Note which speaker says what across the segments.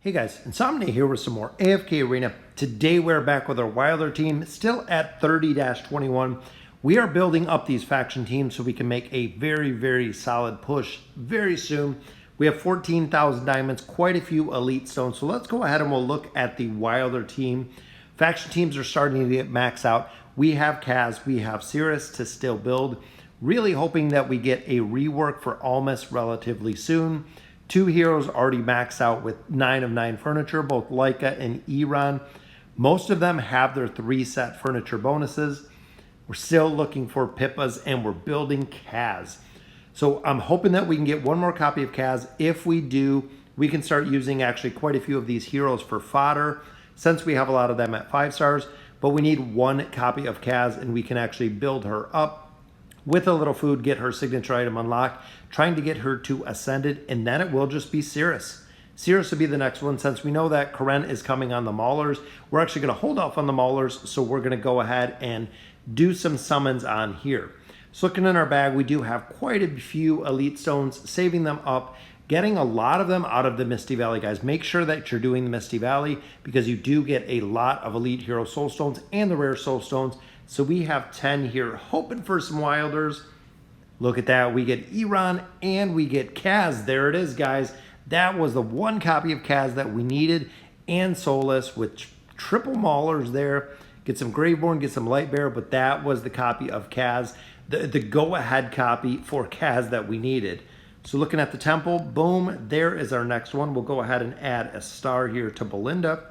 Speaker 1: Hey guys, Insomnia here with some more AFK Arena. Today we're back with our Wilder team, still at 30-21. We are building up these faction teams so we can make a very solid push very soon. We have 14,000 diamonds, quite a few elite stones. So let's go ahead and we'll look at the Wilder team. Faction teams are starting to get maxed out. We have Kaz, we have Cirrus to still build. Really hoping that we get a rework for Almas relatively soon. Two heroes already maxed out with 9 of 9 furniture, both Leica and Iran. Most of them have their 3 set furniture bonuses. We're still looking for Pippas and we're building Kaz. So I'm hoping that we can get one more copy of Kaz. If we do, we can start using actually quite a few of these heroes for fodder since we have a lot of them at 5 stars. But we need one copy of Kaz and we can actually build her up with a little food, get her signature item unlocked, trying to get her to Ascended, and then it will just be Cirrus. Cirrus will be the next one. Since we know that Karen is coming on the Maulers, we're actually going to hold off on the Maulers, so we're going to go ahead and do some summons on here. So looking in our bag, we do have quite a few elite stones, saving them up, getting a lot of them out of the Misty Valley, guys. Make sure that you're doing the Misty Valley because you do get a lot of elite hero soul stones and the rare soul stones. So we have 10 here, hoping for some Wilders. Look at that. We get Iran and we get Kaz. There it is, guys. That was the one copy of Kaz that we needed. And Soulless with triple Maulers there. Get some Graveborn, get some Lightbearer, but that was the copy of Kaz. The go-ahead copy for Kaz that we needed. So looking at the temple, boom, there is our next one. We'll go ahead and add a star here to Belinda.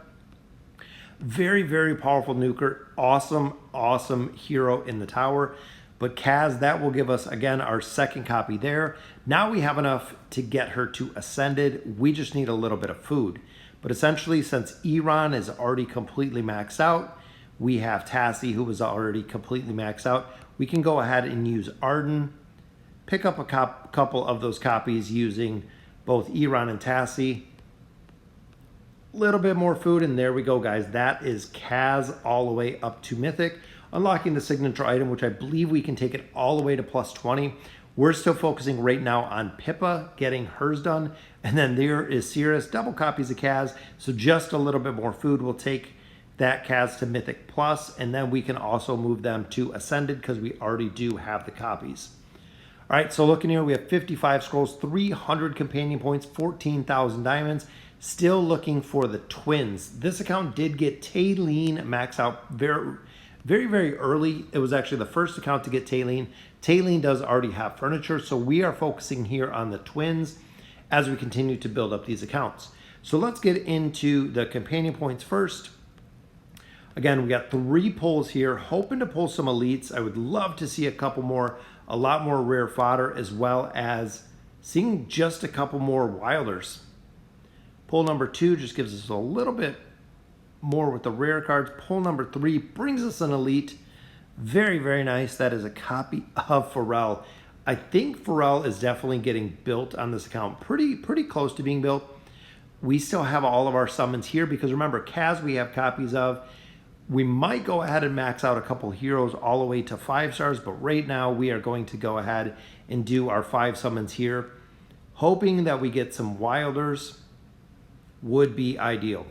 Speaker 1: Very powerful nuker. Awesome hero in the tower. But Kaz, that will give us, again, our second copy there. Now we have enough to get her to Ascended. We just need a little bit of food. But essentially, since Iran is already completely maxed out, we have Tassie, who was already completely maxed out. We can go ahead and use Arden, pick up a couple of those copies using both Iran and Tassie. Little bit more food, and there we go, guys. That is Kaz all the way up to Mythic, unlocking the signature item, which I believe we can take it all the way to plus 20. We're still focusing right now on Pippa, getting hers done, and then there is Cirrus, double copies of Kaz, so just a little bit more food. We'll take that Kaz to Mythic Plus, and then we can also move them to Ascended because we already do have the copies. All right, so looking here, we have 55 scrolls, 300 companion points, 14,000 diamonds. Still looking for the twins. This account did get Taylene max out very early. It was actually the first account to get Taylene. Taylene does already have furniture, so we are focusing here on the twins as we continue to build up these accounts. So let's get into the companion points first. Again, we got 3 pulls here, hoping to pull some elites. I would love to see a couple more, a lot more rare fodder, as well as seeing just a couple more Wilders. Pull number 2 just gives us a little bit more with the rare cards. Pull number 3 brings us an elite. Very nice. That is a copy of Pharrell. I think Pharrell is definitely getting built on this account. Pretty close to being built. We still have all of our summons here because remember, Kaz we have copies of. We might go ahead and max out a couple heroes all the way to 5 stars, but right now we are going to go ahead and do our 5 summons here, hoping that we get some Wilders. Would be ideal.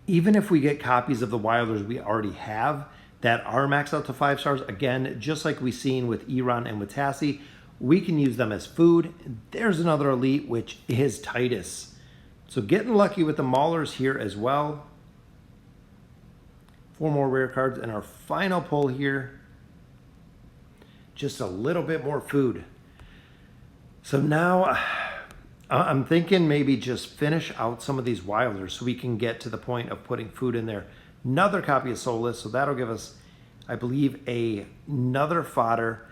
Speaker 1: Even if we get copies of the Wilders we already have that are maxed out to 5 stars, again, just like we've seen with Iran and with Tassie, we can use them as food. There's another elite, which is Titus. So getting lucky with the Maulers here as well. 4 more rare cards, and our final pull here, just a little bit more food. So now I'm thinking maybe just finish out some of these Wilders so we can get to the point of putting food in there. Another copy of Soulless, so that'll give us, I believe, another fodder.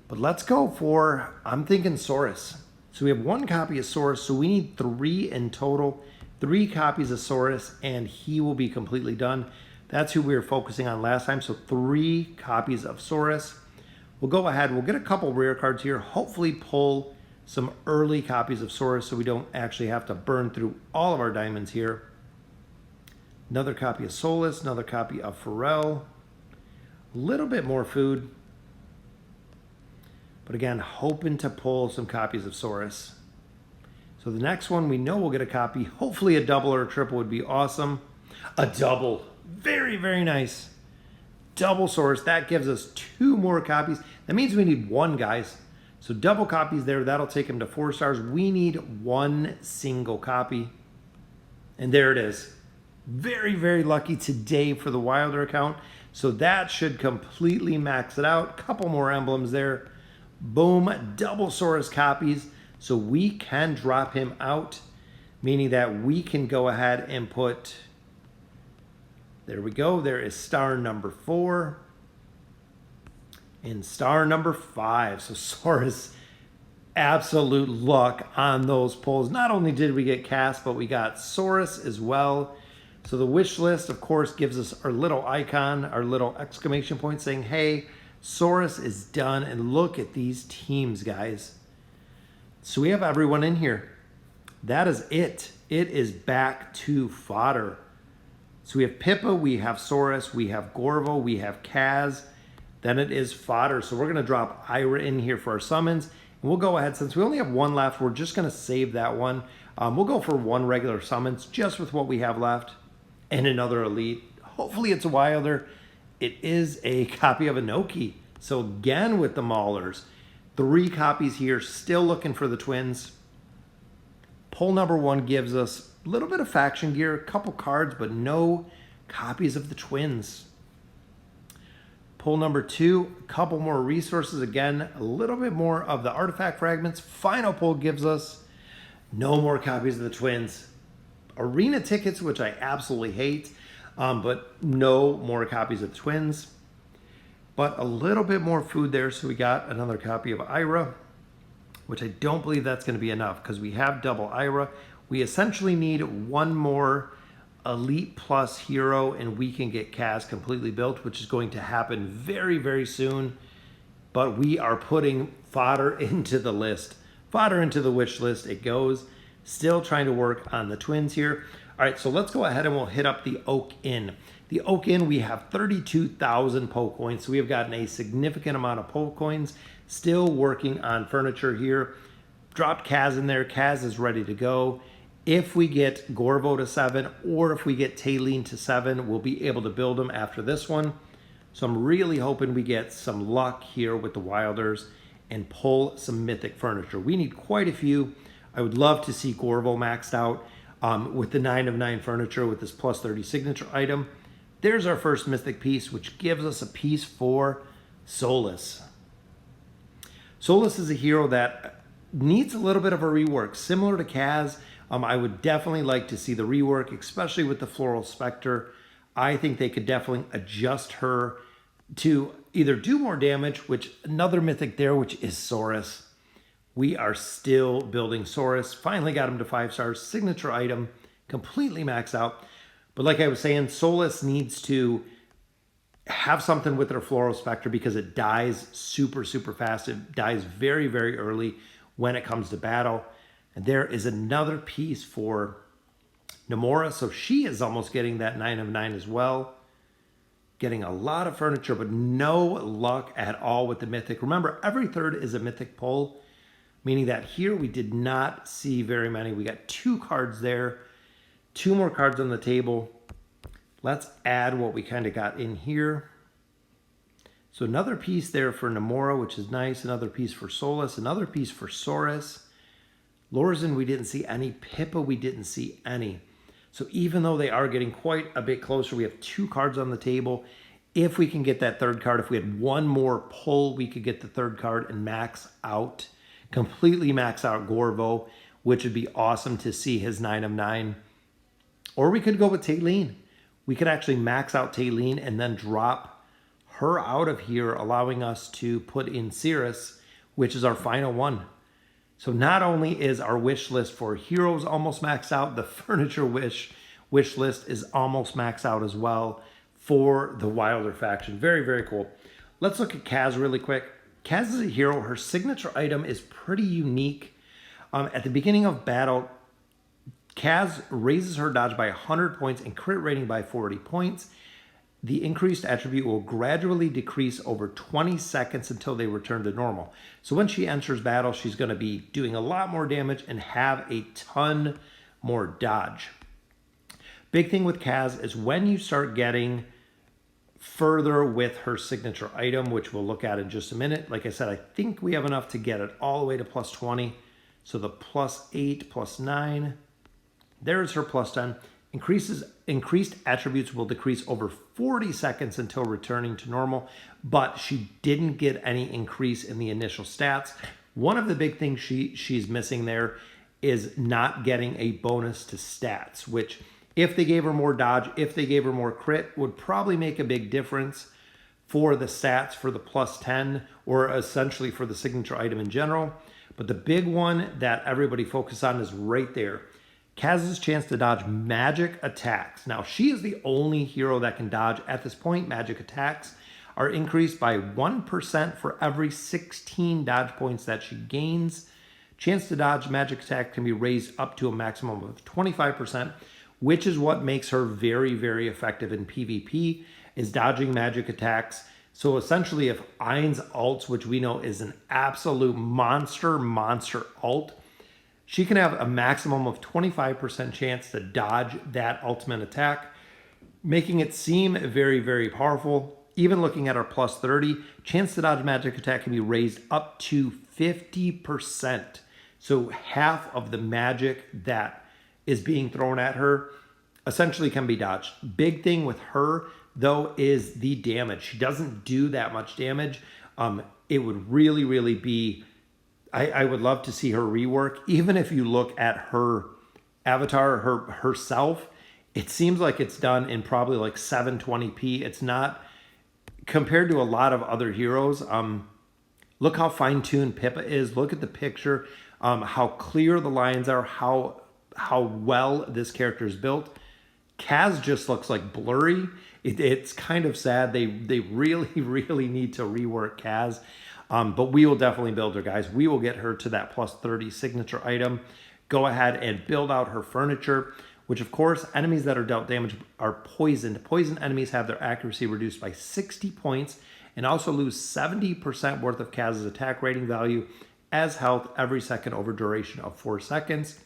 Speaker 1: But let's go for, I'm thinking Saurus. So we have 1 copy of Saurus, so we need 3 in total. 3 copies of Saurus, and he will be completely done. That's who we were focusing on last time, so 3 copies of Saurus. We'll go ahead, we'll get a couple rare cards here, hopefully pull some early copies of Saurus so we don't actually have to burn through all of our diamonds here. Another copy of Soulless, another copy of Pharrell. A little bit more food. But again, hoping to pull some copies of Saurus. So the next one we know we'll get a copy. Hopefully a double or a triple would be awesome. A double. Very, very nice. Double source. That gives us 2 more copies. That means we need 1, guys. So double copies there. That'll take him to 4 stars. We need 1 single copy. And there it is. Very, very lucky today for the Wilder account. So that should completely max it out. Couple more emblems there. Boom. Double source copies. So we can drop him out, meaning that we can go ahead and put, there we go. There is star number 4 and star number 5. So Saurus, absolute luck on those pulls. Not only did we get cast, but we got Saurus as well. So the wish list, of course, gives us our little icon, our little exclamation point saying, hey, Saurus is done. And look at these teams, guys. So we have everyone in here. That is it. It is back to fodder. So we have Pippa, we have Saurus, we have Gorvo, we have Kaz. Then it is fodder. So we're going to drop Ira in here for our summons. And we'll go ahead, since we only have 1 left, we're just going to save that one. We'll go for 1 regular summons just with what we have left. And another elite. Hopefully it's a Wilder. It is a copy of Inoki. So again with the Maulers. 3 copies here, still looking for the twins. Pull number 1 gives us a little bit of faction gear, a couple cards, but no copies of the twins. Pull number 2, a couple more resources. Again, a little bit more of the artifact fragments. Final pull gives us no more copies of the twins. Arena tickets, which I absolutely hate, but no more copies of the twins. But a little bit more food there, so we got another copy of Ira, which I don't believe that's going to be enough because we have double Ira. We essentially need 1 more Elite Plus hero, and we can get Kaz completely built, which is going to happen very, very soon. But we are putting fodder into the list. Fodder into the wish list. It goes. Still trying to work on the twins here. All right, so let's go ahead and we'll hit up the Oak Inn. The Oak Inn, we have 32,000 Poke coins, so we have gotten a significant amount of Poke coins. Still working on furniture here. Dropped Kaz in there. Kaz is ready to go. If we get Gorvo to 7 or if we get Taylene to 7, we'll be able to build them after this one. So I'm really hoping we get some luck here with the Wilders and pull some mythic furniture. We need quite a few. I would love to see Gorvo maxed out with the 9 of 9 furniture with this plus 30 signature item. There's our first mythic piece, which gives us a piece for Solus. Solus is a hero that needs a little bit of a rework, similar to Kaz. I would definitely like to see the rework, especially with the Floral Spectre. I think they could definitely adjust her to either do more damage, which another mythic there, which is Saurus. We are still building Saurus. Finally got him to 5 stars. Signature item, completely maxed out. But like I was saying, Solus needs to have something with their Floral Spectre because it dies super, super fast. It dies very, very early when it comes to battle. And there is another piece for Namora. So she is almost getting that 9 of 9 as well. Getting a lot of furniture, but no luck at all with the mythic. Remember, every third is a mythic pull, meaning that here we did not see very many. We got 2 cards there. 2 more cards on the table. Let's add what we kind of got in here. So another piece there for Namora, which is nice. Another piece for Solus. Another piece for Saurus. Lorzen, we didn't see any. Pippa, we didn't see any. So even though they are getting quite a bit closer, we have 2 cards on the table. If we can get that 3rd card, if we had 1 more pull, we could get the 3rd card and max out. Completely max out Gorvo, which would be awesome to see his 9 of 9. Or we could go with Taylene. We could actually max out Taylene and then drop her out of here, allowing us to put in Cirrus, which is our final one. So not only is our wish list for heroes almost maxed out, the furniture wish list is almost maxed out as well for the Wilder faction. Very, very cool. Let's look at Kaz really quick. Kaz is a hero. Her signature item is pretty unique. At the beginning of battle, Kaz raises her dodge by 100 points and crit rating by 40 points. the increased attribute will gradually decrease over 20 seconds until they return to normal. So when she enters battle, she's going to be doing a lot more damage and have a ton more dodge. Big thing with Kaz is when you start getting further with her signature item, which we'll look at in just a minute. Like I said, I think we have enough to get it all the way to plus 20. So the plus 8, plus 9, there's her plus 10. Increased attributes will decrease over 40 seconds until returning to normal, but she didn't get any increase in the initial stats. One of the big things she's missing there is not getting a bonus to stats, which if they gave her more dodge, if they gave her more crit, would probably make a big difference for the stats for the plus 10, or essentially for the signature item in general. But the big one that everybody focuses on is right there. Kaz's chance to dodge magic attacks. Now, she is the only hero that can dodge at this point. Magic attacks are increased by 1% for every 16 dodge points that she gains. Chance to dodge magic attack can be raised up to a maximum of 25%, which is what makes her very, very effective in PvP, is dodging magic attacks. So essentially, if Ain's ults, which we know is an absolute monster ult, she can have a maximum of 25% chance to dodge that ultimate attack, making it seem very, very powerful. Even looking at her plus 30, chance to dodge magic attack can be raised up to 50%. So half of the magic that is being thrown at her essentially can be dodged. Big thing with her, though, is the damage. She doesn't do that much damage. It would really, really be... I would love to see her rework. Even if you look at her avatar, herself, it seems like it's done in probably like 720p. It's not... Compared to a lot of other heroes, look how fine-tuned Pippa is. Look at the picture, how clear the lines are, how well this character is built. Kaz just looks like blurry. It's kind of sad. They really, really need to rework Kaz. But we will definitely build her, guys. We will get her to that plus 30 signature item. Go ahead and build out her furniture, which of course, enemies that are dealt damage are poisoned. Poisoned enemies have their accuracy reduced by 60 points and also lose 70% worth of Kaz's attack rating value as health every second over duration of 4 seconds.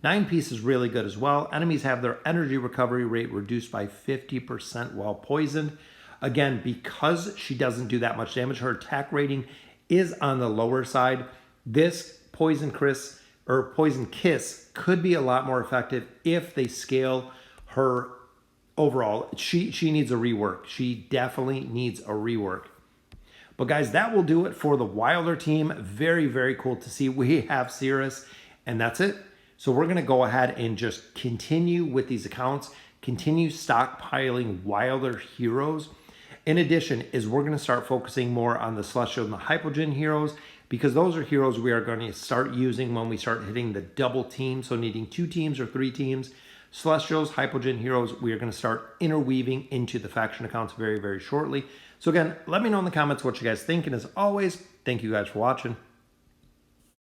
Speaker 1: 9-piece is really good as well. Enemies have their energy recovery rate reduced by 50% while poisoned. Again, because she doesn't do that much damage, her attack rating is on the lower side. This Poison Kiss could be a lot more effective if they scale her overall. She needs a rework. She definitely needs a rework. But guys, that will do it for the Wilder team. Very, very cool to see. We have Cirrus, and that's it. So we're going to go ahead and just continue with these accounts, continue stockpiling Wilder heroes. In addition, we're going to start focusing more on the Celestial and the Hypogean heroes, because those are heroes we are going to start using when we start hitting the double team, so needing 2 teams or 3 teams. Celestials, Hypogean heroes, we are going to start interweaving into the faction accounts very, very shortly. So again, let me know in the comments what you guys think, and as always, thank you guys for watching.